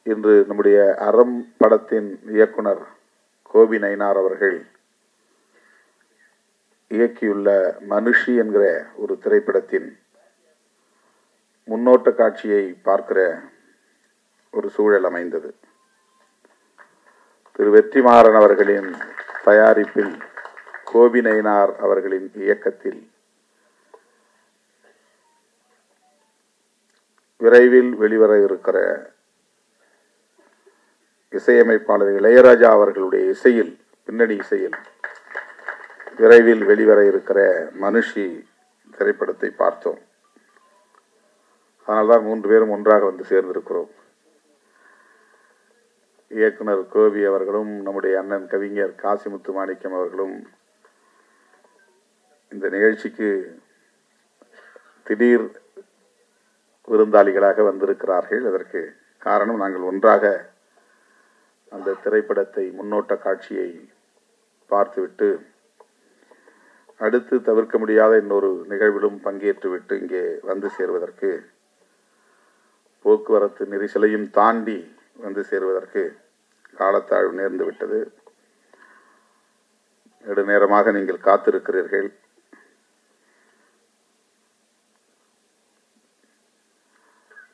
இன்று நம்முடைய அறம் படத்தின் இயக்குனர் கோபி நயினார் அவர்கள் இயக்கியுள்ள மனுஷி என்கிற ஒரு திரைப்படத்தின் முன்னோட்ட காட்சியை பார்க்கிற ஒரு சூழல் அமைந்தது. திரு வெற்றிமாறன் அவர்களின் தயாரிப்பில் கோபி நயினார் அவர்களின் இயக்கத்தில் விரைவில் வெளிவர இருக்கிற இசையமைப்பாளர் இளையராஜா அவர்களுடைய இசையில், பின்னணி இசையில் விரைவில் வெளிவர இருக்கிற மனுஷி திரைப்படத்தை பார்த்தோம். அதனால்தான் 3 பேரும் ஒன்றாக வந்து சேர்ந்திருக்கிறோம். இயக்குனர் கோபி அவர்களும் நம்முடைய அண்ணன் கவிஞர் காசிமுத்து மாணிக்கம் அவர்களும் இந்த நிகழ்ச்சிக்கு திடீர் விருந்தாளிகளாக வந்திருக்கிறார்கள். அதற்கு காரணம், நாங்கள் ஒன்றாக அந்த திரைப்படத்தை முன்னோட்ட காட்சியை பார்த்துவிட்டு அடுத்து தவிர்க்க முடியாத இன்னொரு நிகழ்விலும் பங்கேற்றுவிட்டு இங்கே வந்து சேர்வதற்கு, போக்குவரத்து நெரிசலையும் தாண்டி வந்து சேர்வதற்கு காலத்தாழ்வு நேர்ந்து விட்டது. நெடுநேரமாக நீங்கள் காத்திருக்கிறீர்கள்.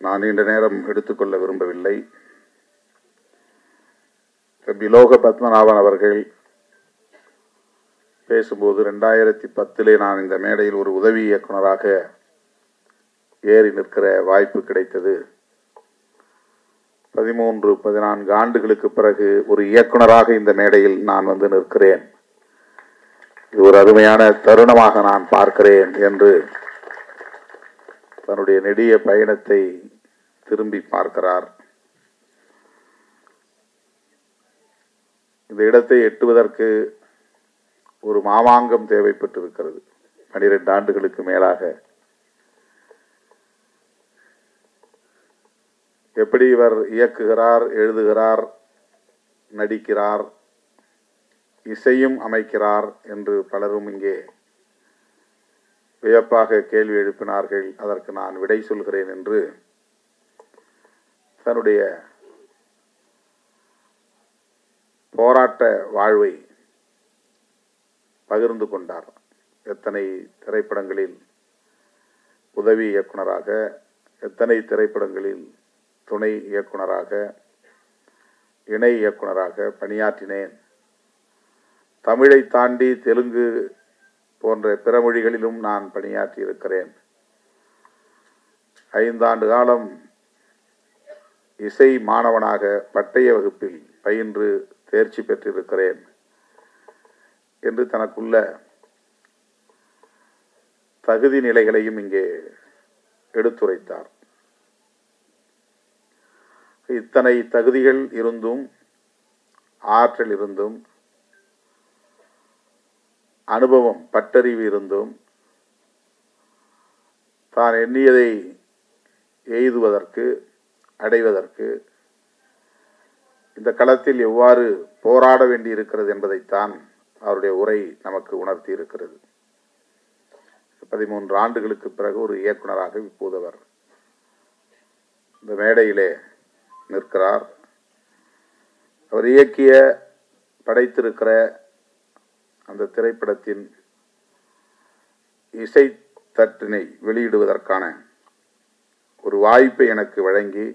நான் நீண்ட நேரம் எடுத்துக்கொள்ள விரும்பவில்லை. பிலோக பத்மநாபன் அவர்கள் பேசும்போது 2010 நான் இந்த மேடையில் ஒரு உதவி இயக்குனராக ஏறி நிற்கிற வாய்ப்பு கிடைத்தது. 13-14 ஆண்டுகளுக்கு பிறகு ஒரு இயக்குனராக இந்த மேடையில் நான் வந்து நிற்கிறேன். இது ஒரு அருமையான தருணமாக நான் பார்க்கிறேன் என்று தன்னுடைய நெடிய பயணத்தை திரும்பி பார்க்கிறார். இந்த இடத்தை எட்டுவதற்கு ஒரு மாமாங்கம் தேவைப்பட்டிருக்கிறது. 12 ஆண்டுகளுக்கு மேலாக எப்படி இவர் இயக்குகிறார், எழுதுகிறார், நடிக்கிறார், இசையும் அமைக்கிறார் என்று பலரும் இங்கே வியப்பாக கேள்வி எழுப்பினார்கள். அதற்கு நான் விடை சொல்கிறேன் என்று தன்னுடைய போராட்ட வாழ்வை பகிர்ந்து கொண்டார். எத்தனை திரைப்படங்களில் உதவி இயக்குனராக, எத்தனை திரைப்படங்களில் துணை இயக்குனராக, இணை இயக்குனராக பணியாற்றினேன். தமிழை தாண்டி தெலுங்கு போன்ற பிற மொழிகளிலும் நான் பணியாற்றி இருக்கிறேன். 5 ஆண்டு காலம் இசை மாணவனாக பட்டய வகுப்பில் பயின்று தேர்ச்சி பெற்றிருக்கிறேன் என்று தனக்குள்ள தகுதி நிலைகளையும் இங்கே எடுத்துரைத்தார். இத்தனை தகுதிகள் இருந்தும், ஆற்றல் இருந்தும், அனுபவம், பட்டறிவு இருந்தும் தான் எண்ணியதை எய்துவதற்கு, அடைவதற்கு இந்த களத்தில் எவ்வாறு போராட வேண்டி இருக்கிறது என்பதைத்தான் அவருடைய உரை நமக்கு உணர்த்தி இருக்கிறது. 13 ஆண்டுகளுக்கு பிறகு ஒரு இயக்குனராக இப்போது அவர் இந்த மேடையிலே நிற்கிறார். அவர் இயக்கிய, படைத்திருக்கிற அந்த திரைப்படத்தின் இசை தட்டினை வெளியிடுவதற்கான ஒரு வாய்ப்பை எனக்கு வழங்கி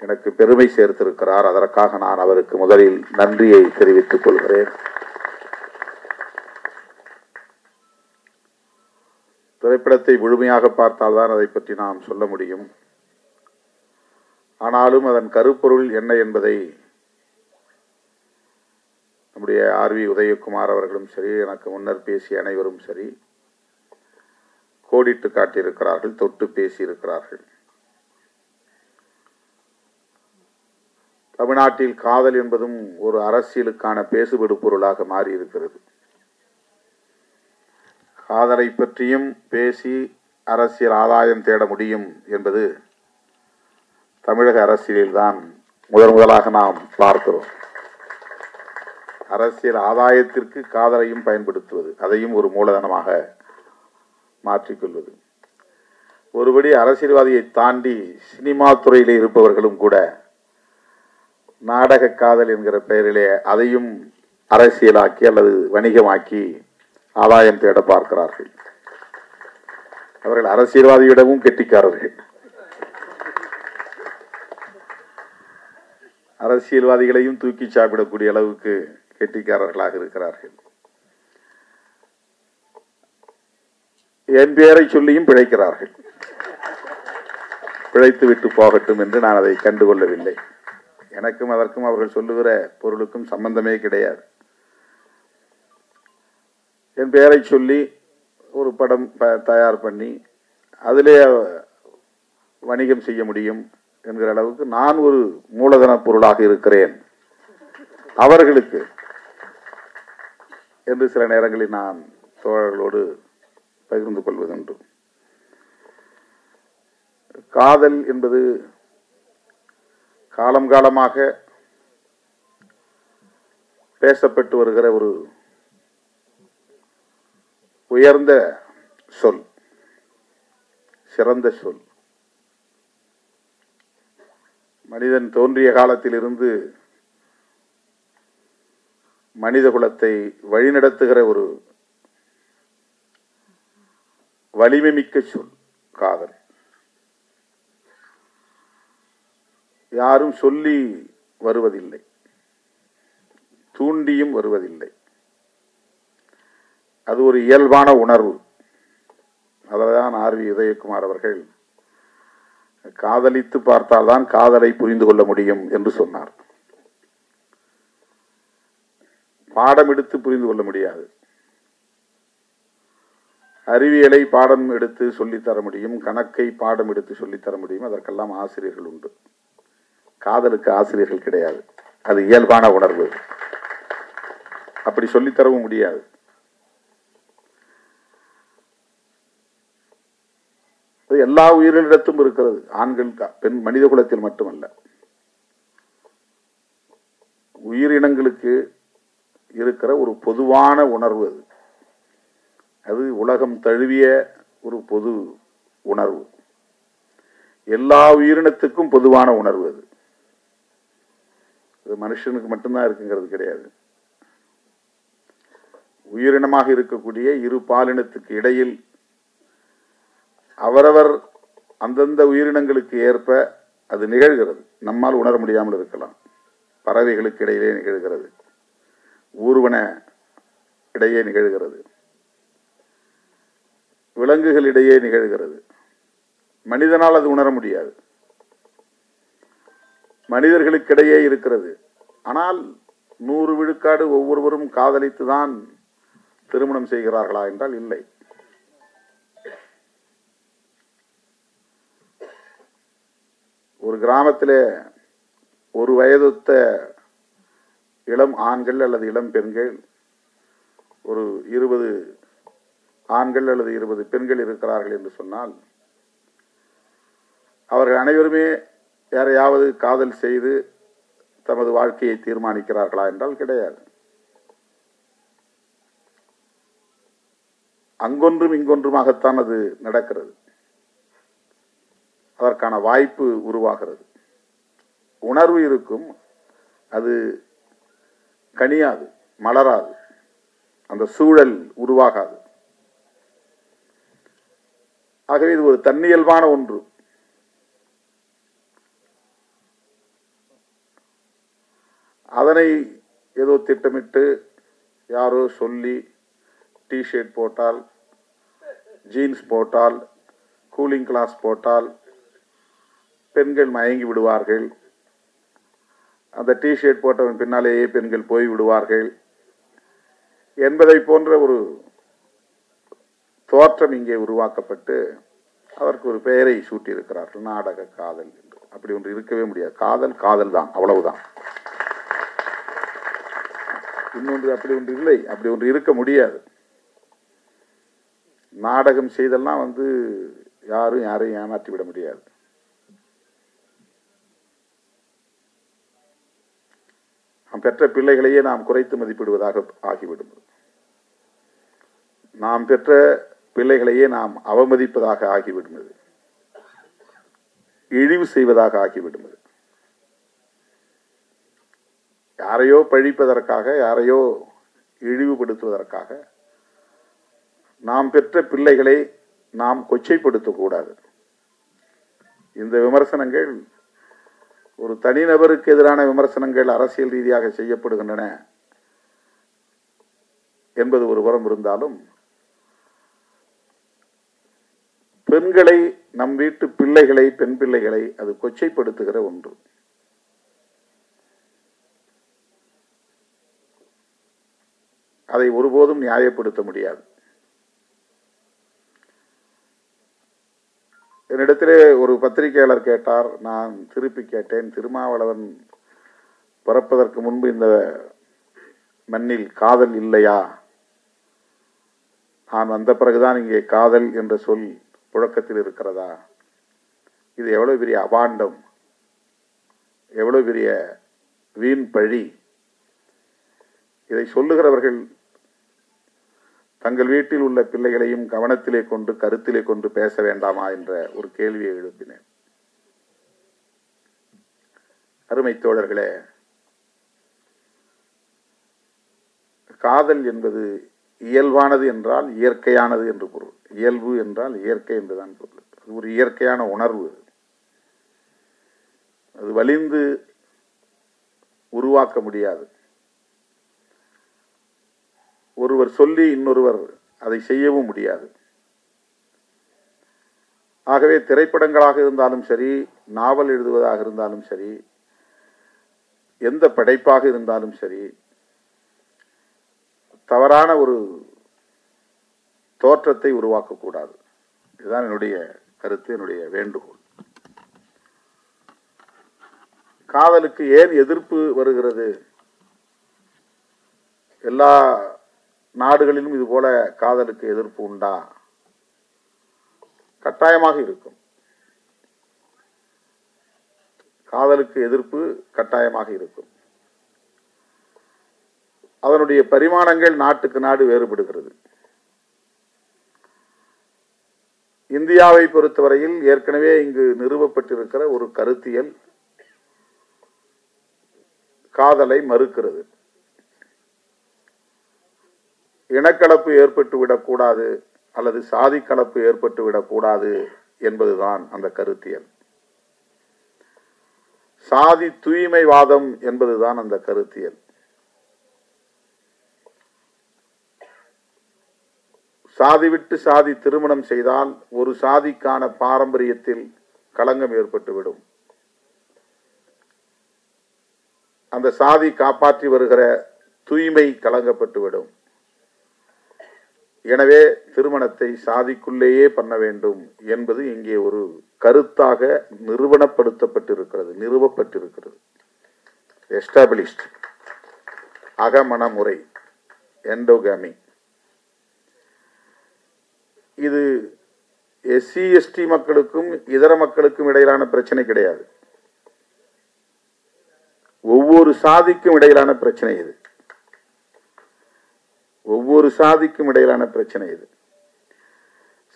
எனக்கு பெருமை சேர்த்திருக்கிறார். அதற்காக நான் அவருக்கு முதலில் நன்றியை தெரிவித்துக் கொள்கிறேன். திரைப்படத்தை முழுமையாக பார்த்தால்தான் அதை பற்றி நாம் சொல்ல முடியும். ஆனாலும் அதன் கருப்பொருள் என்ன என்பதை நம்முடைய ஆர்வி உதயகுமார் அவர்களும் சரி, எனக்கு முன்னர் பேசிய அனைவரும் சரி கோடிட்டு காட்டியிருக்கிறார்கள், தொட்டு பேசியிருக்கிறார்கள். தமிழ்நாட்டில் காதல் என்பதும் ஒரு அரசியலுக்கான பேசுபடு பொருளாக மாறி இருக்கிறது. காதலை பற்றியும் பேசி அரசியல் ஆதாயம் தேட முடியும் என்பது தமிழக அரசியலில்தான் முதலாக நாம் பார்க்கிறோம். அரசியல் ஆதாயத்திற்கு காதலையும் பயன்படுத்துவது, அதையும் ஒரு மூலதனமாக மாற்றிக்கொள்வது. ஒருபடி அரசியல்வாதியை தாண்டி சினிமா துறையிலே இருப்பவர்களும் கூட நாடக காதல் என்கிற பெயரிலே அதையும் அரசியலாக்கி அல்லது வணிகமாக்கி ஆதாயம் தேட பார்க்கிறார்கள். அவர்கள் அரசியல்வாதியிடமும் கெட்டிக்காரர்கள். அரசியல்வாதிகளையும் தூக்கி சாப்பிடக்கூடிய அளவுக்கு கெட்டிக்காரர்களாக இருக்கிறார்கள். என் பெயரை சொல்லியும் பிழைக்கிறார்கள். பிழைத்து விட்டு போகட்டும் என்று நான் அதை கண்டுகொள்ளவில்லை. எனக்கும் அதற்கும் அவர்கள் சொல்லுகிற பொருளுக்கும் சம்பந்தமே கிடையாது. என் பெயரை சொல்லி ஒரு படம் தயார் பண்ணி அதிலே வணிகம் செய்ய முடியும் என்கிற அளவுக்கு நான் ஒரு மூலதன பொருளாக இருக்கிறேன் அவர்களுக்கு என்று சில நேரங்களில் நான் தோழர்களோடு பகிர்ந்து கொள்வதுண்டு. காதல் என்பது காலம் காலமாக பேசப்பட்டு வருகிற ஒரு உயர்ந்த சொல், சிறந்த சொல். மனிதன் தோன்றிய காலத்திலிருந்து மனித குலத்தை வழிநடத்துகிற ஒரு வலிமை மிக்க சொல் காதல். யாரும் சொல்லி வருவதில்லை, தூண்டியும் வருவதில்லை. அது ஒரு இயல்பான உணர்வு. அதல்தான் ஆர்.வி. உதயகுமார் அவர்கள் காதலித்து பார்த்தால்தான் காதலை புரிந்து கொள்ள முடியும் என்று சொன்னார். பாடம் எடுத்து புரிந்து கொள்ள முடியாது. அறிவியலை பாடம் எடுத்து சொல்லித்தர முடியும், கணக்கை பாடம் எடுத்து சொல்லித்தர முடியும். அதற்கெல்லாம் ஆசிரியர்கள் உண்டு. காதலுக்கு ஆசிரியர்கள் கிடையாது. அது இயல்பான உணர்வு. அப்படி சொல்லித்தரவும் முடியாது. எல்லா உயிரினத்திலும் இருக்கிறது. ஆண்கள் பெண் மனித குலத்தில் மட்டுமல்ல, உயிரினங்களுக்கு இருக்கிற ஒரு பொதுவான உணர்வு அது. அது உலகம் தழுவிய ஒரு பொது உணர்வு. எல்லா உயிரினத்துக்கும் பொதுவான உணர்வு அது. அது மனுஷனுக்கு மட்டும்தான் இருக்குங்கிறது கிடையாது. உயிரினமாக இருக்கக்கூடிய இரு பாலினத்துக்கு இடையில் அவரவர் அந்தந்த உயிரினங்களுக்கு ஏற்ப அது நிகழ்கிறது. நம்மால் உணர முடியாமல் இருக்கலாம். பறவைகளுக்கு இடையிலே நிகழ்கிறது, ஊர்வன இடையே நிகழ்கிறது, விலங்குகளிடையே நிகழ்கிறது. மனிதனால் அது உணர முடியாது. மனிதர்களுக்கிடையே இருக்கிறது. ஆனால் 100 விழுக்காடு ஒவ்வொருவரும் காதலித்துதான் திருமணம் செய்கிறார்களா என்றால் இல்லை. ஒரு கிராமத்திலே ஒரு வயதொத்த இளம் ஆண்கள் அல்லது இளம் பெண்கள், ஒரு 20 ஆண்கள் அல்லது 20 பெண்கள் இருக்கிறார்கள் என்று சொன்னால், அவர்கள் அனைவருமே யாரையாவது காதல் செய்து தமது வாழ்க்கையை தீர்மானிக்கிறார்களா என்றால் கிடையாது. அங்கொன்றும் இங்கொன்றுமாகத்தான் அது நடக்கிறது. அதற்கான வாய்ப்பு உருவாகிறது. உணர்வு இருக்கும், அது கனியாது, மலராது, அந்த சூழல் உருவாகாது. ஆகவே இது ஒரு தன்னியல்பான ஒன்று. அதனை ஏதோ திட்டமிட்டு யாரோ சொல்லி டிஷர்ட் போட்டால், ஜீன்ஸ் போட்டால், கூலிங் கிளாஸ் போட்டால் பெண்கள் மயங்கி விடுவார்கள். அந்த டிஷர்ட் போட்டவன் பின்னாலேயே பெண்கள் போய் விடுவார்கள் என்பதை போன்ற ஒரு தோற்றம் இங்கே உருவாக்கப்பட்டு அதற்கு ஒரு பெயரை சூட்டியிருக்கிறார்கள், நாடக காதல் என்று. அப்படி ஒன்று இருக்கவே முடியாது. காதல் காதல் தான், அவ்வளவுதான். இன்னொன்று அப்படி ஒன்று இல்லை, அப்படி ஒன்று இருக்க முடியாது. நாடகம் செய்தெல்லாம் யாரும் யாரையும் ஏமாற்றி விட முடியாது. நாம் பெற்ற பிள்ளைகளையே நாம் குறைத்து மதிப்பிடுவதாக ஆகிவிடும். நாம் பெற்ற பிள்ளைகளையே நாம் அவமதிப்பதாக ஆகிவிடுகிறது. இழிவு செய்வதாக ஆகிவிடும். யாரையோ பழிப்பதற்காக, யாரையோ இழிவுபடுத்துவதற்காக நாம் பெற்ற பிள்ளைகளை நாம் கொச்சைப்படுத்தக்கூடாது. இந்த விமர்சனங்கள் ஒரு தனிநபருக்கு எதிரான விமர்சனங்கள் அரசியல் ரீதியாக செய்யப்படுகின்றன என்பது ஒரு புறம் இருந்தாலும், பெண்களை, நம் வீட்டு பிள்ளைகளை, பெண் பிள்ளைகளை அது கொச்சைப்படுத்துகிற ஒன்று. அதை ஒருபோதும் நியாயப்படுத்த முடியாது. என்னிடத்திலே ஒரு பத்திரிகையாளர் கேட்டார், நான் திருப்பி கேட்டேன், திருமாவளவன் பிறப்பதற்கு முன்பு இந்த மண்ணில் காதல் இல்லையா? நான் வந்த பிறகுதான் இங்கே காதல் என்ற சொல் புழக்கத்தில் இருக்கிறதா? இது எவ்வளவு பெரிய அபாண்டம், எவ்வளவு பெரிய வீண் பழி. இதை சொல்லுகிறவர்கள் தங்கள் வீட்டில் உள்ள பிள்ளைகளையும் கவனத்திலே கொண்டு, கருத்திலே கொண்டு பேச வேண்டாமா என்ற ஒரு கேள்வியை எழுப்பினேன். அருமை தோழர்களே, காதல் என்பது இயல்பானது என்றால் இயற்கையானது என்று பொருள். இயல்பு என்றால் இயற்கை என்றுதான் பொருள். அது ஒரு இயற்கையான உணர்வு. அது வலிந்து உருவாக்க முடியாது. ஒருவர் சொல்லி இன்னொருவர் அதை செய்யவும் முடியாது. ஆகவே திரைப்படங்களாக இருந்தாலும் சரி, நாவல் எழுதுவதாக இருந்தாலும் சரி, எந்த படைப்பாக இருந்தாலும் சரி, தவறான ஒரு தோற்றத்தை உருவாக்கக்கூடாது. இதுதான் என்னுடைய கருத்து, என்னுடைய வேண்டுகோள். காதலுக்கு ஏன் எதிர்ப்பு வருகிறது? எல்லா நாடுகளிலும் இது போல காதலுக்கு எதிர்ப்பு உண்டா? கட்டாயமாக இருக்கும். காதலுக்கு எதிர்ப்பு கட்டாயமாக இருக்கும். அதனுடைய பரிமாணங்கள் நாட்டுக்கு நாடு வேறுபடுகிறது. இந்தியாவை பொறுத்தவரையில் ஏற்கனவே இங்கு நிறுவப்பட்டிருக்கிற ஒரு கருத்தியல் காதலை மறுக்கிறது. இனக்கலப்பு ஏற்பட்டுவிடக்கூடாது அல்லது சாதி கலப்பு ஏற்பட்டுவிடக்கூடாது என்பதுதான் அந்த கருத்தியல். சாதி தூய்மைவாதம் என்பதுதான் அந்த கருத்தியல். சாதி விட்டு சாதி திருமணம் செய்தால் ஒரு சாதிக்கான பாரம்பரியத்தில் களங்கம் ஏற்பட்டுவிடும். அந்த சாதி காப்பாற்றி வருகிற தூய்மை கலங்கப்பட்டுவிடும். எனவே திருமணத்தை சாதிக்குள்ளேயே பண்ண வேண்டும் என்பது இங்கே ஒரு கருத்தாக நிறுவனப்படுத்தப்பட்டிருக்கிறது, நிறுவப்பட்டிருக்கிறது. எஸ்டாபிளிஷ்ட் அகமண முறை, எண்டோகாமி. இது எஸ்சி எஸ்டி மக்களுக்கும் இதர மக்களுக்கும் இடையிலான பிரச்சனை கிடையாது. ஒவ்வொரு சாதிக்கும் இடையிலான பிரச்சனை இது. ஒவ்வொரு சாதிக்கும் இடையிலான பிரச்சனை இது.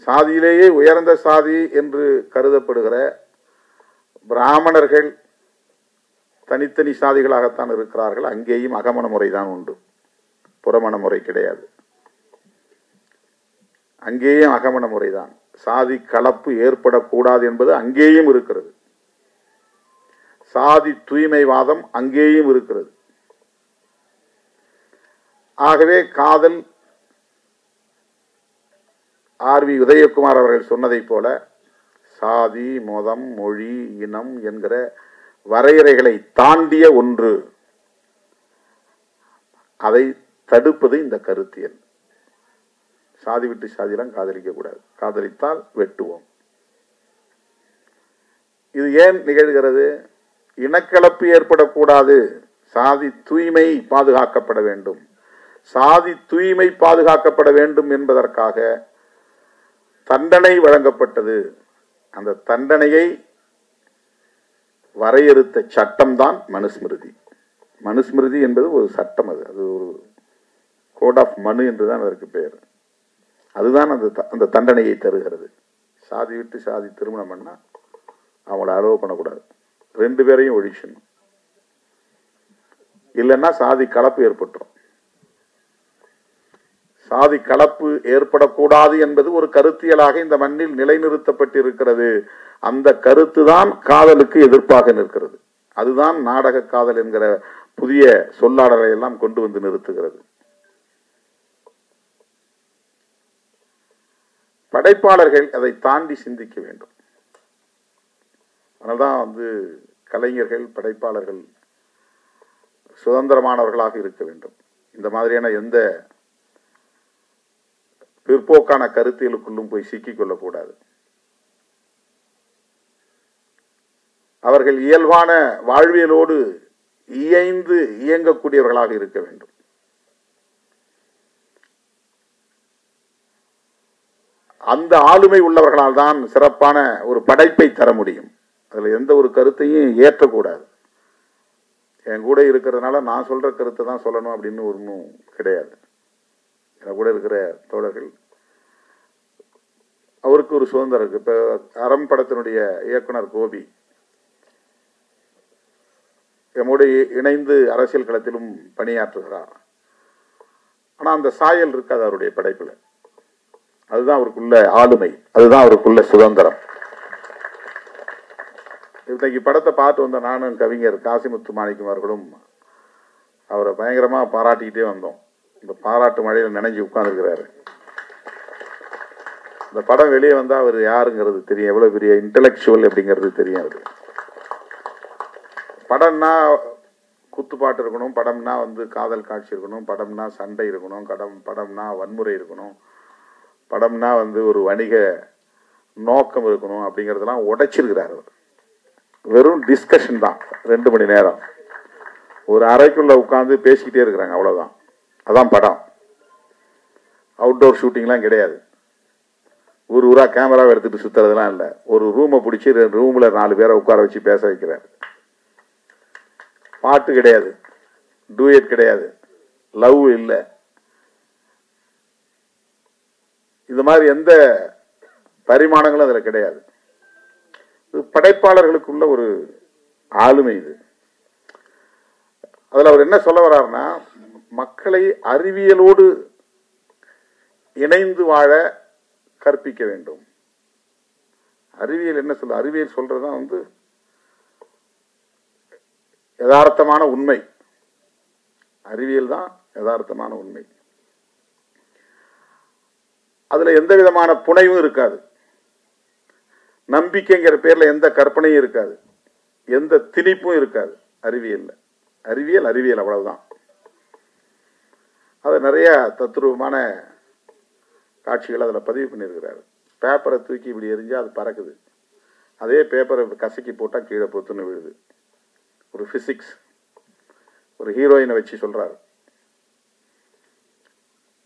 சாதியிலேயே உயர்ந்த சாதி என்று கருதப்படுகிற பிராமணர்கள் தனித்தனி சாதிகளாகத்தான் இருக்கிறார்கள். அங்கேயும் அகமண முறைதான் உண்டு, புறமண முறை கிடையாது. அங்கேயும் அகமண முறைதான். சாதி கலப்பு ஏற்படக்கூடாது என்பது அங்கேயும் இருக்கிறது. சாதி தூய்மைவாதம் அங்கேயும் இருக்கிறது. ஆகவே காதல், ஆர்.வி. உதயகுமார் அவர்கள் சொன்னதை போல, சாதி, மதம், மொழி, இனம் என்கிற வரையறைகளை தாண்டிய ஒன்று. அதை தடுப்பது இந்த கருத்தியல். சாதி விட்டு சாதியெல்லாம் காதலிக்க கூடாது, காதலித்தால் வெட்டுவோம். இது ஏன் நிகழ்கிறது? இனக்கலப்பு ஏற்படக்கூடாது, சாதி தூய்மை பாதுகாக்கப்பட வேண்டும். சாதி தூய்மை பாதுகாக்கப்பட வேண்டும் என்பதற்காக தண்டனை வழங்கப்பட்டது. அந்த தண்டனையை வரையறுத்த சட்டம் தான் மனுஸ்மிருதி. மனுஸ்மிருதி என்பது ஒரு சட்டம். அது ஒரு கோட் ஆஃப் மனு என்றுதான் அதற்கு பெயர். அதுதான் அந்த தண்டனையை தருகிறது. சாதி விட்டு சாதி திருமணம் பண்ணா அவங்கள அலோவ் பண்ணக்கூடாது. 2 பேரையும் ஒழிச்சிடணும். இல்லைன்னா சாதி கலப்பு ஏற்பட்டுரும். சாதி கலப்பு ஏற்படக்கூடாது என்பது ஒரு கருத்தியலாக இந்த மண்ணில் நிலைநிறுத்தப்பட்டிருக்கிறது. அந்த கருத்து தான் காதலுக்கு எதிர்ப்பாக நிற்கிறது. அதுதான் நாடக காதல் என்கிற புதிய சொல்லாடலை எல்லாம் கொண்டு வந்து நிறுத்துகிறது. படைப்பாளர்கள் அதை தாண்டி சிந்திக்க வேண்டும். அதனால்தான் கலைஞர்கள், படைப்பாளர்கள் சுதந்திரமானவர்களாக இருக்க வேண்டும். இந்த மாதிரியான எந்த பிற்போக்கான கருத்தியலுக்குள்ளும் போய் சிக்கிக் கொள்ளக்கூடாது. அவர்கள் இயல்பான வாழ்வியலோடு இயைந்து இயங்கக்கூடியவர்களாக இருக்க வேண்டும். அந்த ஆளுமை உள்ளவர்களால் தான் சிறப்பான ஒரு படைப்பை தர முடியும். அதுல எந்த ஒரு கருத்தையும் ஏற்றக்கூடாது. என் கூட இருக்கிறதுனால நான் சொல்ற கருத்தை தான் சொல்லணும் அப்படின்னு ஒன்றும் கிடையாது. என் கூட இருக்கிற தோழர்கள் அவருக்கு ஒரு சுதந்திரம் இருக்கு. இப்ப அறம் படத்தினுடைய இயக்குனர் கோபி எம்மோடு இணைந்து அரசியல் களத்திலும் பணியாற்றுகிறார். ஆனா அந்த சாயல் இருக்காது அவருடைய படைப்புல. அதுதான் அவருக்குள்ள ஆளுமை, அதுதான் அவருக்குள்ள சுதந்திரம். இன்னைக்கு படத்தை பார்த்து வந்த நானும் கவிஞர் காசிமுத்து மாணிக்கம் அவர்களும் அவரை பயங்கரமா பாராட்டிக்கிட்டே வந்தோம். இந்த பாராட்டு மழையில நினைஞ்சு உட்கார்ந்துருக்கிறாரு. இந்த படம் வெளியே வந்தா அவர் யாருங்கிறது தெரியும், எவ்வளவு பெரிய இன்டெலெக்சுவல் அப்படிங்கிறது தெரியும். அவரு படம்னா குத்துப்பாட்டு இருக்கணும், படம்னா காதல் காட்சி இருக்கணும், படம்னா சண்டை இருக்கணும், படம்னா வன்முறை இருக்கணும், படம்னா ஒரு வணிக நோக்கம் இருக்கணும் அப்படிங்கறதெல்லாம் உடைச்சிருக்கிறார். அவர் வெறும் டிஸ்கஷன் தான். 2 மணி நேரம் ஒரு அறைக்குள்ள உட்கார்ந்து பேசிக்கிட்டே இருக்கிறாங்க, அவ்வளவுதான். அதான் படம். அவுட்டோர் ஷூட்டிங்லாம் கிடையாது. ஊரா கேமராவை எடுத்துட்டு சுத்துறதுலாம் இல்லை. ஒரு ரூமை பிடிச்சி ரூம்ல 4 பேரை உட்கார வச்சு பேச வைக்கிறார். பாட்டு கிடையாது, டூயட் கிடையாது, லவ் இல்லை. இந்த மாதிரி எந்த பரிமாணங்களும் அதுல கிடையாது. இது படைப்பாளர்களுக்குள்ள ஒரு ஆளுமை. இது அதுல அவர் என்ன சொல்ல வர்றாருன்னா, மக்களை அறிவியலோடு இணைந்து வாழ கற்பிக்க வேண்டும். அறிவியல் என்ன சொல்ல? அறிவியல் சொல்றதுதான் யதார்த்தமான உண்மை. அறிவியல் தான் யதார்த்தமான உண்மை. அதுல எந்த விதமான புனைவும் இருக்காது. நம்பிக்கைங்கிற பேர்ல எந்த கற்பனையும் இருக்காது, எந்த திணிப்பும் இருக்காது அறிவியல்ல. அறிவியல் அறிவியல் அவ்வளவுதான். அது நிறைய தத்துரூபமான காட்சிகள் அதுல பதிவு பண்ணியிருக்கிறாரு. பேப்பரை தூக்கி இப்படி எரிஞ்சா அது பறக்குது, அதே பேப்பரை கசக்கி போட்டா கீழே பொத்துன்னு விழுது. ஒரு பிசிக்ஸ். ஒரு ஹீரோயினை வச்சு சொல்றாரு,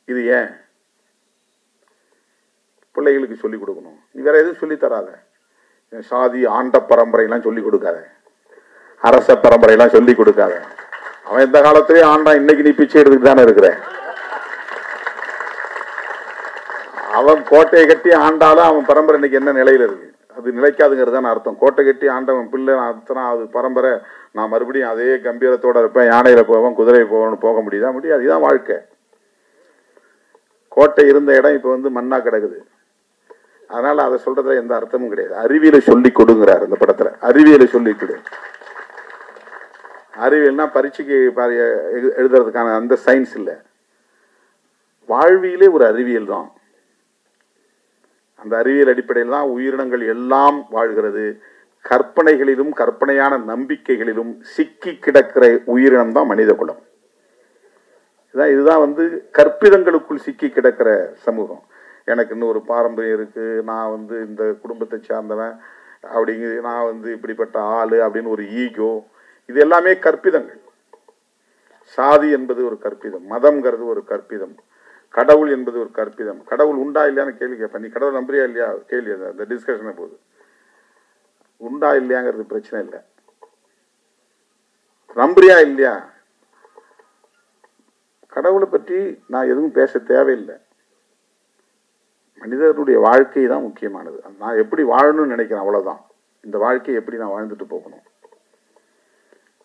இது ஏன் பிள்ளைகளுக்கு சொல்லிக் கொடுக்கணும், நீ வேற எதுவும் சொல்லி தராத. சாதி ஆண்ட பரம்பரையெல்லாம் சொல்லிக் கொடுக்காத, அரச பரம்பரையெல்லாம் சொல்லிக் கொடுக்காத. அவன் எந்த காலத்திலே ஆண்டான், இன்னைக்கு நீ பிச்சை எடுத்துட்டு தானே இருக்கிற. அவன் கோட்டையை கட்டி ஆண்டாலும் அவன் பரம்பரை இன்னைக்கு என்ன நிலையில இருக்கு, அது நிலைக்காதுங்கிறது தான் அர்த்தம். கோட்டை கட்டி ஆண்டவன் பிள்ளை அர்த்தம் அது பரம்பரை. நான் மறுபடியும் அதே கம்பீரத்தோட இருப்பேன், யானையில போவேன், குதிரை போவேன்னு போக முடியுதா? முடியாது. இதுதான் வாழ்க்கை. கோட்டை இருந்த இடம் இப்ப மண்ணா கிடக்குது. அதனால அதை சொல்றதுல எந்த அர்த்தமும் கிடையாது. அறிவியலை சொல்லி கொடுங்கிறார் இந்த படத்துல. அறிவியலை சொல்லி கொடு. அறிவியல்னா பரீட்சைக்கு எழுதுறதுக்கான அந்த சயின்ஸ் இல்ல, வாழ்வியலே ஒரு அறிவியல் தான். அந்த அறிவியல் அடிப்படையில் தான் உயிரினங்கள் எல்லாம் வாழ்கிறது. கற்பனைகளிலும் கற்பனையான நம்பிக்கைகளிலும் சிக்கி கிடக்கிற உயிரினம் தான் மனித குலம். இதுதான் கற்பிதங்களுக்குள் சிக்கி கிடக்கிற சமூகம். எனக்கு இன்னும் ஒரு பாரம்பரியம் இருக்கு, நான் இந்த குடும்பத்தை சார்ந்தவன் அப்படிங்க, நான் இப்படிப்பட்ட ஆளு அப்படின்னு ஒரு ஈகோ, இது எல்லாமே கற்பிதங்கள். சாதி என்பது ஒரு கற்பிதம், மதம்ங்கிறது ஒரு கற்பிதம், கடவுள் என்பது ஒரு கற்பிதம். கடவுள் உண்டா இல்லையான்னு கேள்வி கேட்பேன். நீ கடவுள் நம்புறியா இல்லையா கேள்வி. அந்த டிஸ்கஷனை போது உண்டா இல்லையாங்கிறது பிரச்சனை இல்லை, நம்புறியா இல்லையா. கடவுளை பற்றி நான் எதுவும் பேச தேவையில்லை. மனிதனுடைய வாழ்க்கை தான் முக்கியமானது. நான் எப்படி வாழணும்னு நினைக்கிறேன், அவ்வளவுதான். இந்த வாழ்க்கையை எப்படி நான் வாழ்ந்துட்டு போகணும்.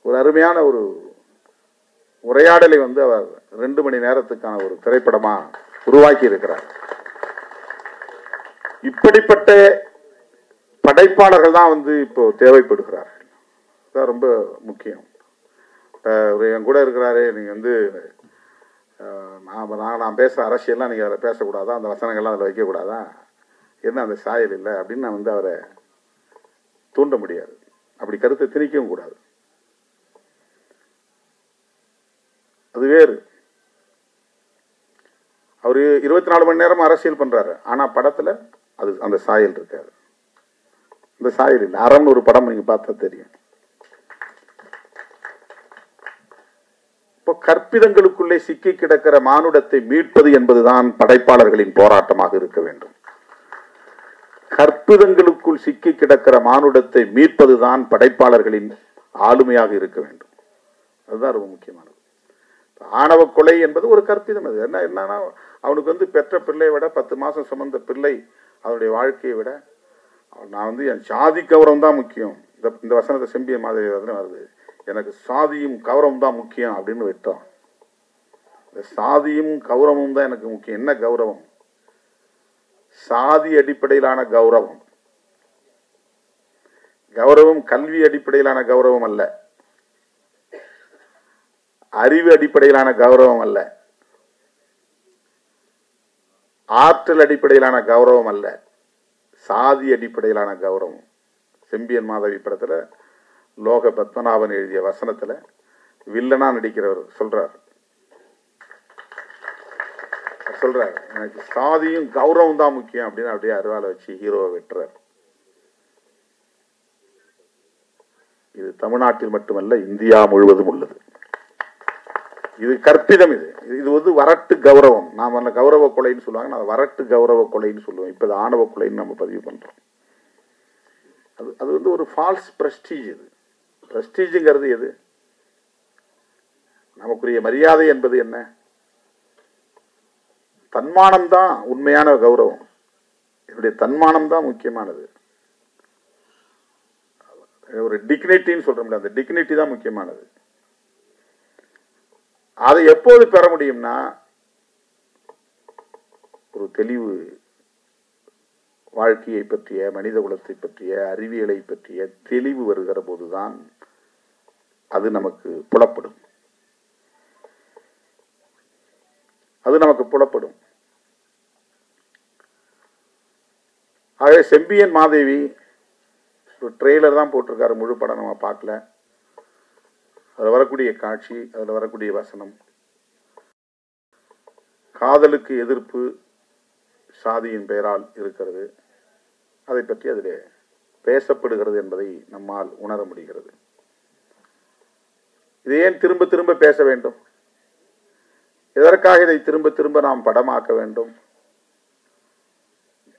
ஒரு அருமையான ஒரு உரையாடலை வந்து அவர் 2 மணி நேரத்துக்கான ஒரு திரைப்படமா உருவாக்கி இருக்கிறார். இப்படிப்பட்ட படைப்பாளர்கள் தான் வந்து இப்போ தேவைப்படுகிறார்கள். அதான் ரொம்ப முக்கியம். என் கூட இருக்கிறாரு, நீங்க வந்து நான் பேசுற அரசியல்லாம் நீங்க அதில் பேசக்கூடாதா, அந்த வசனங்கள்லாம் அதில் வைக்கக்கூடாதா, என்ன அந்த சாயல் இல்லை அப்படின்னு நான் வந்து அவரை தூண்ட முடியாது. அப்படி கருத்தை திணிக்கவும் கூடாது. அது வேறு. அவரு 24 மணி நேரம் அரசியல் பண்றாரு. ஆனா படத்துல அது அந்த சாயல் இருக்காது. அந்த சாயல் இல்லை. அறம்னு ஒரு படம் நீங்க பார்த்தா தெரியும். இப்போ கற்பிதங்களுக்குள்ளே சிக்கி கிடக்கிற மானுடத்தை மீட்பது என்பதுதான் படைப்பாளர்களின் போராட்டமாக இருக்க வேண்டும். கற்பிதங்களுக்குள் சிக்கி கிடக்கிற மானுடத்தை மீட்பதுதான் படைப்பாளர்களின் ஆளுமையாக இருக்க வேண்டும். அதுதான் ரொம்ப முக்கியமானது. ஆணவ கொலை என்பது ஒரு கற்பிதம். அது என்னன்னா அவனுக்கு வந்து பெற்ற பிள்ளையை விட 10 மாசம் சுமந்த பிள்ளை அவனுடைய வாழ்க்கையை விட நான் வந்து என் சாதி கௌரவம் தான் முக்கியம். இந்த வசனத்தை செம்பியன் மாதவி வருது, எனக்கு சாதியும் கௌரவம் தான் முக்கியம் அப்படின்னு விட்டோம். இந்த சாதியும் கௌரவமும் தான் எனக்கு முக்கியம். என்ன கௌரவம்? சாதி அடிப்படையிலான கௌரவம். கௌரவம் கல்வி அடிப்படையிலான கௌரவம் அல்ல, அறிவு அடிப்படையிலான கௌரவம் அல்ல, ஆற்றல் அடிப்படையிலான கௌரவம் அல்ல, சாதி அடிப்படையிலான கௌரவம். செம்பியன் மாதவி படத்துல லோக பத்மநாபன் எழுதிய வசனத்துல வில்லனா நடிக்கிறவர் சொல்றார், எனக்கு சாதியும் கௌரவம் தான் முக்கியம் அப்படின்னு அப்படியே அருவாலை வச்சு ஹீரோவை வெட்டுறார். இது தமிழ்நாட்டில் மட்டுமல்ல, இந்தியா முழுவதும் உள்ளது. இது கற்பிதம். இது வந்து வரட்டு கௌரவம். நாம அந்த கௌரவ கொலைன்னு சொல்லுவாங்க, நான் வரட்டு கௌரவ கொலைன்னு சொல்லுவோம். இப்ப ஆணவ கொலைன்னு நம்ம பதிவு பண்றோம். அது வந்து ஒரு ஃபால்ஸ் பிரஸ்டீஜ். இது பிரஸ்டீஜுங்கிறது எது? நமக்குரிய மரியாதை என்பது என்ன? தன்மானம் தான் உண்மையான கௌரவம். என்னுடைய தன்மானம் தான் முக்கியமானது. ஒரு டிக்னிட்டின்னு சொல்றோம்ல, அந்த டிக்னிட்டி தான் முக்கியமானது. அதை எப்போது பெற முடியும்னா ஒரு தெளிவு, வாழ்க்கையை பற்றிய, மனித குலத்தை பற்றிய, அறிவியலை பற்றிய தெளிவு வருகிற போதுதான் அது நமக்கு புலப்படும். ஆகவே செம்பியன் மாதேவி ஒரு ட்ரெய்லர் தான் போட்டிருக்காரு, முழு படம் நம்ம பார்க்கல. அதில் வரக்கூடிய காட்சி, அதில் வரக்கூடிய வசனம், காதலுக்கு எதிர்ப்பு சாதியின் பெயரால் இருக்கிறது, அதை பற்றி அதில் பேசப்படுகிறது என்பதை நம்மால் உணர முடிகிறது. இதை ஏன் திரும்ப திரும்ப பேச வேண்டும்? எதற்காக இதை திரும்ப திரும்ப நாம் படமாக்க வேண்டும்?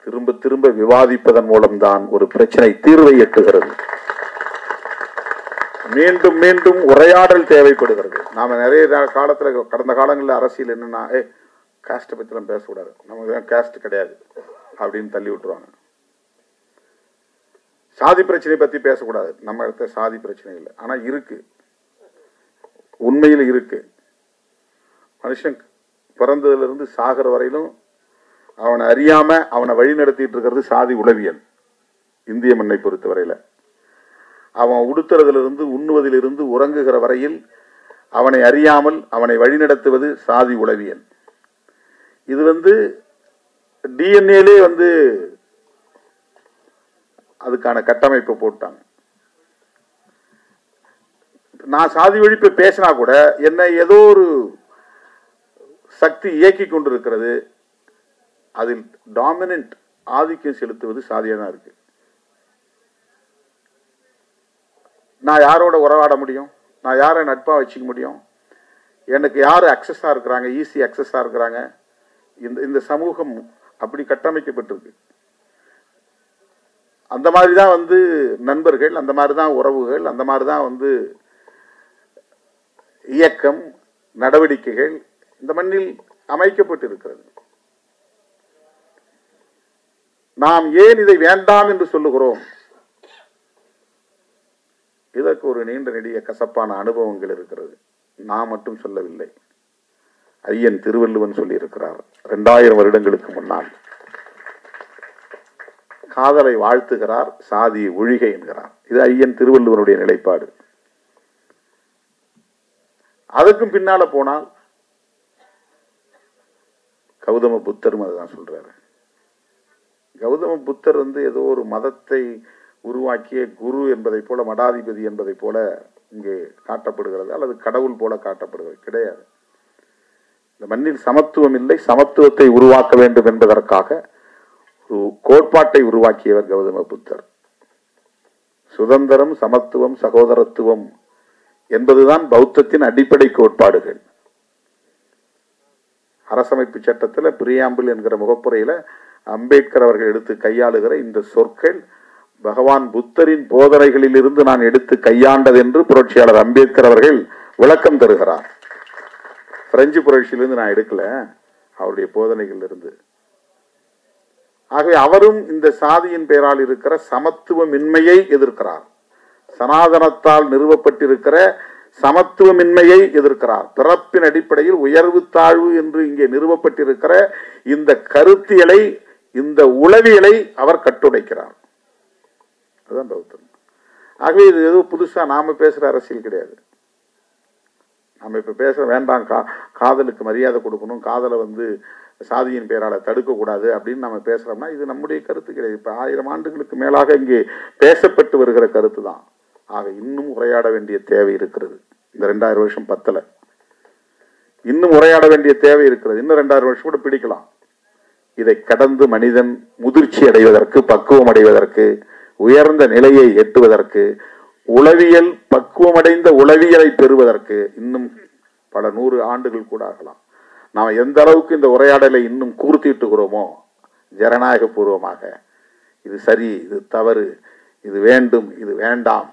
திரும்ப திரும்ப விவாதிப்பதன் மூலம்தான் ஒரு பிரச்சனை தீர்வை எட்டுகிறது. மீண்டும் மீண்டும் உரையாடல் தேவைப்படுகிறது. நாம நிறைய காலத்துல, கடந்த காலங்களில் அரசியல் என்னன்னா, காஸ்ட் பத்திலாம் பேசக்கூடாது, நமக்கு காஸ்ட் கிடையாது அப்படின்னு தள்ளி விட்டுருவாங்க. சாதி பிரச்சனை பத்தி பேசக்கூடாது, நம்ம இடத்த சாதி பிரச்சனை இல்லை, ஆனா இருக்கு, உண்மையில் இருக்கு. மனுஷன் பிறந்ததுல இருந்து சாகிற வரையிலும் அவனை அறியாம அவனை வழி நடத்திட்டு இருக்கிறது சாதி உளவியல். இந்திய மண்ணை பொறுத்தவரையில அவன் உடுத்துறதிலிருந்து, உண்ணுவதிலிருந்து, உறங்குகிற வரையில் அவனை அறியாமல் அவனை வழிநடத்துவது சாதி உளவியல். இது வந்து டிஎன்ஏலே வந்து அதுக்கான கட்டமைப்பை போட்டாங்க. நான் சாதி ஒழிப்பை பேசினா கூட என்ன ஏதோ ஒரு சக்தி இயக்கி கொண்டிருக்கிறது, அதில் டாமினன்ட் ஆதிக்கம் செலுத்துவது சாதியா தான் இருக்கு. நான் யாரோட உறவாட முடியும்? நான் யாரை நட்பா வச்சுக்க முடியும்? எனக்கு யாரு அக்சஸா இருக்கிறாங்க, ஈஸி அக்சஸா இருக்கிறாங்க? இந்த சமூகம் அப்படி கட்டமைக்கப்பட்டிருக்கு. அந்த மாதிரிதான் வந்து நண்பர்கள், அந்த மாதிரிதான் உறவுகள், அந்த மாதிரிதான் வந்து இயக்கம், நடவடிக்கைகள் இந்த மண்ணில் அமைக்கப்பட்டு இருக்கிறது. நாம் ஏன் இதை வேண்டாம் என்று சொல்லுகிறோம்? எனக்கு ஒரு நீண்ட நெடிய கசப்பான அனுபவங்கள் இருக்கிறது. நான் மட்டும் சொல்லவில்லை, ஐயன் திருவள்ளுவன் சொல்லியிருக்கிறார் 2000 வருடங்களுக்கு முன்னால். காதலை வாழ்த்துகிறார், சாதி ஒழிக என்கிறார். இது ஐயன் திருவள்ளுவனுடைய நிலைப்பாடு. அதுக்கும் பின்னால போனால் கௌதம புத்தரும் அதுதான் சொல்றாரு. கௌதம புத்தர் ஏதோ ஒரு மதத்தை உருவாக்கிய குரு என்பதை போல, மடாதிபதி என்பதை போல இங்கே காட்டப்படுகிறது, அல்லது கடவுள் போல காட்டப்படுகிறது. கிடையாது. இந்த மண்ணில் சமத்துவம் இல்லை, சமத்துவத்தை உருவாக்க வேண்டும் என்பதற்காக ஒரு கோட்பாட்டை உருவாக்கியவர் கௌதம புத்தர். சுதந்திரம், சமத்துவம், சகோதரத்துவம் என்பதுதான் பௌத்தத்தின் அடிப்படை கோட்பாடுகள். அரசமைப்பு சட்டத்தில் பிரியாம்பிள் என்கிற முகப்புரையில அம்பேத்கர் அவர்கள் எடுத்து கையாளுகிற இந்த சொற்கள் பகவான் புத்தரின் போதனைகளில் இருந்து நான் எடுத்து கையாண்டது என்று புரட்சியாளர் அம்பேத்கர் அவர்கள் விளக்கம் தருகிறார். பிரெஞ்சு புரட்சியிலிருந்து நான் எடுக்கல, அவருடைய போதனைகள் இருந்து. ஆகவே அவரும் இந்த சாதியின் பெயரால் இருக்கிற சமத்துவமின்மையை எதிர்க்கிறார். சனாதனத்தால் நிறுவப்பட்டிருக்கிற சமத்துவமின்மையை எதிர்க்கிறார். பிறப்பின் அடிப்படையில் உயர்வு தாழ்வு என்று இங்கே நிறுவப்பட்டிருக்கிற இந்த கருத்தியலை, இந்த உளவியலை அவர் கட்டுடைக்கிறார். அதுதான் பௌத்தம். ஆகவே இது எதுவும் புதுசா நாம பேசுற அரசியல் கிடையாது. நம்ம இப்ப பேச வேண்டாம், காதலுக்கு மரியாதை கொடுக்கணும், காதலை சாதியின் பெயரால தடுக்க கூடாது அப்படின்னு நம்ம பேசுறோம்னா இது நம்முடைய கருத்து கிடையாது. இப்ப 1000 ஆண்டுகளுக்கு மேலாக இங்கே பேசப்பட்டு வருகிற கருத்து தான். ஆக இன்னும் உரையாட வேண்டிய தேவை இருக்கிறது. இந்த 2000 வருஷம் பத்தல, இன்னும் உரையாட வேண்டிய தேவை இருக்கிறது. இன்னும் 2000 வருஷம் கூட பிடிக்கலாம். இதை கடந்து மனிதன் முதிர்ச்சி அடைவதற்கு, பக்குவம் அடைவதற்கு, உயர்ந்த நிலையை எட்டுவதற்கு, உளவியல் பக்குவமடைந்த உளவியலை பெறுவதற்கு இன்னும் பல 100 ஆண்டுகள் கூட ஆகலாம். நாம் எந்த அளவுக்கு இந்த உரையாடலை இன்னும் கூர்த்திட்டுகிறோமோ ஜனநாயக பூர்வமாக, இது சரி, இது தவறு, இது வேண்டும், இது வேண்டாம்,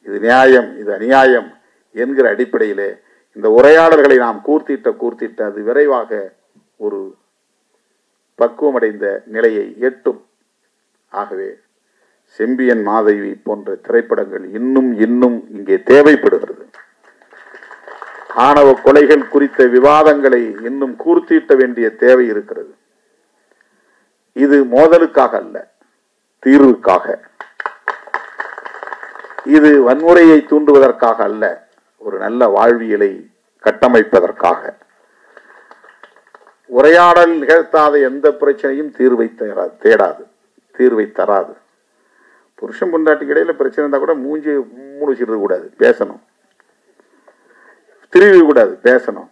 இது நியாயம், இது அநியாயம் என்கிற அடிப்படையிலே இந்த உரையாடல்களை நாம் கூர்த்திட்ட அது விரைவாக ஒரு பக்குவமடைந்த நிலையை எட்டும். ஆகவே செம்பியன் மாதவி போன்ற திரைப்படங்கள் இன்னும் இங்கே தேவைப்படுகிறது. ஆணவ கொலைகள் குறித்த விவாதங்களை இன்னும் கூர்த்திட்ட வேண்டிய தேவை இருக்கிறது. இது மோதலுக்காக அல்ல, தீர்வுக்காக. இது வன்முறையை தூண்டுவதற்காக அல்ல, ஒரு நல்ல வாழ்வியலை கட்டமைப்பதற்காக. உரையாடல் நிகழ்த்தாத எந்த பிரச்சனையும் தீர்வை தேடாது, தீர்வை தராது. புருஷன் பொண்டாட்டிக்கு இடையில பிரச்சனை இருந்தா கூட மூஞ்சி முடிச்சிட கூடாது, பேசணும். திருவி கூடாது, பேசணும்.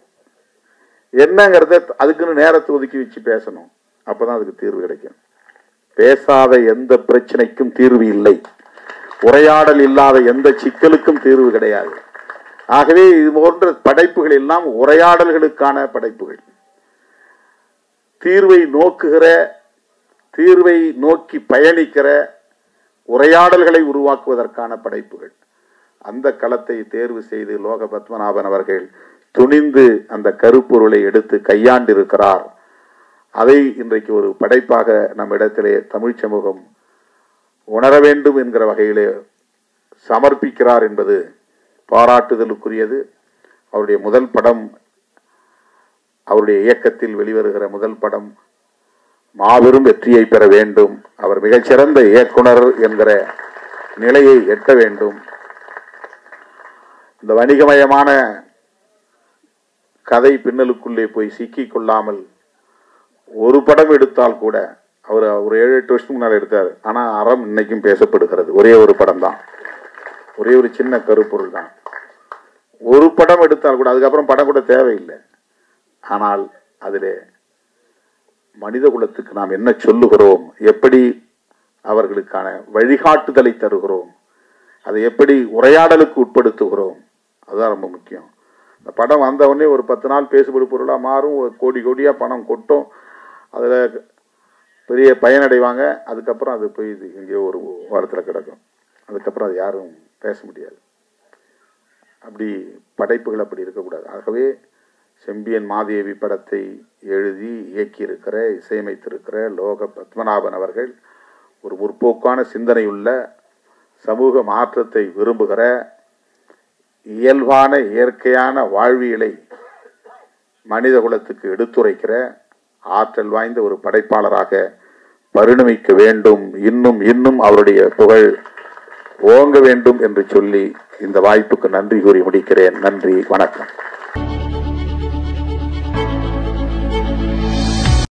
என்னங்கிறத அதுக்குன்னு நேரத்தை ஒதுக்கி வச்சு பேசணும். அப்பதான் அதுக்கு தீர்வு கிடைக்கும். பேசாத எந்த பிரச்சனைக்கும் தீர்வு இல்லை, உரையாடல் இல்லாத எந்த சிக்கலுக்கும் தீர்வு கிடையாது. ஆகவே இது போன்ற படைப்புகள் எல்லாம் உரையாடல்களுக்கான படைப்புகள், தீர்வை நோக்குகிற, தீர்வை நோக்கி பயணிக்கிற உரையாடல்களை உருவாக்குவதற்கான படைப்புகள். அந்த களத்தை தேர்வு செய்து லோக பத்மநாபன் அவர்கள் துணிந்து அந்த கருப்பொருளை எடுத்து கையாண்டிருக்கிறார். அதை இன்றைக்கு ஒரு படைப்பாக நம் இடத்திலே தமிழ் சமூகம் உணர வேண்டும் என்கிற வகையிலே சமர்ப்பிக்கிறார் என்பது பாராட்டுதலுக்குரியது. அவருடைய முதல் படம், அவருடைய இயக்கத்தில் வெளிவருகிற முதல் படம் மாபெரும் வெற்றியை பெற வேண்டும். அவர் மிகச்சிறந்த இயக்குனர் என்கிற நிலையை எட்ட வேண்டும். இந்த வணிகமயமான கதை பின்னலுக்குள்ளே போய் சிக்கிக் கொள்ளாமல் ஒரு படம் எடுத்தால் கூட, அவர் ஒரு 7-8 வருஷத்துக்கு முன்னால் எடுத்தார். ஆனா அறம் இன்னைக்கும் பேசப்படுகிறது. ஒரே ஒரு படம் தான், ஒரே ஒரு சின்ன கருப்பொருள் தான். ஒரு படம் எடுத்தால் கூட, அதுக்கப்புறம் படம் கூட தேவையில்லை. ஆனால் அதிலே மனித குலத்துக்கு நாம் என்ன சொல்லுகிறோம், எப்படி அவர்களுக்கான வழிகாட்டுதலை தருகிறோம், அதை எப்படி உரையாடலுக்கு உட்படுத்துகிறோம், அதுதான் ரொம்ப முக்கியம். இந்த படம் வந்தவொடனே ஒரு 10 நாள் பேசுபடு பொருளா மாறும், ஒரு கோடி கோடியா பணம் கொட்டும், அதுல பெரிய பயனடைவாங்க. அதுக்கப்புறம் அது போய் எங்கேயோ ஒரு வாரத்தில் கிடக்கும். அதுக்கப்புறம் அது யாரும் பேச முடியாது. அப்படி படைப்புகள் அப்படி இருக்கக்கூடாது. ஆகவே செம்பியன் மாதேவி படத்தை எழுதி இயக்கியிருக்கிற, இசையமைத்திருக்கிற லோக பத்மநாபன் அவர்கள் ஒரு முற்போக்கான சிந்தனையுள்ள, சமூக மாற்றத்தை விரும்புகிற, இயல்பான இயற்கையான வாழ்வியலை மனித குலத்துக்கு எடுத்துரைக்கிற ஆற்றல் வாய்ந்த ஒரு படைப்பாளராக பரிணமிக்க வேண்டும். இன்னும் இன்னும் அவருடைய புகழ் ஓங்க வேண்டும் என்று சொல்லி இந்த வாய்ப்புக்கு நன்றி கூறி முடிக்கிறேன். நன்றி, வணக்கம்.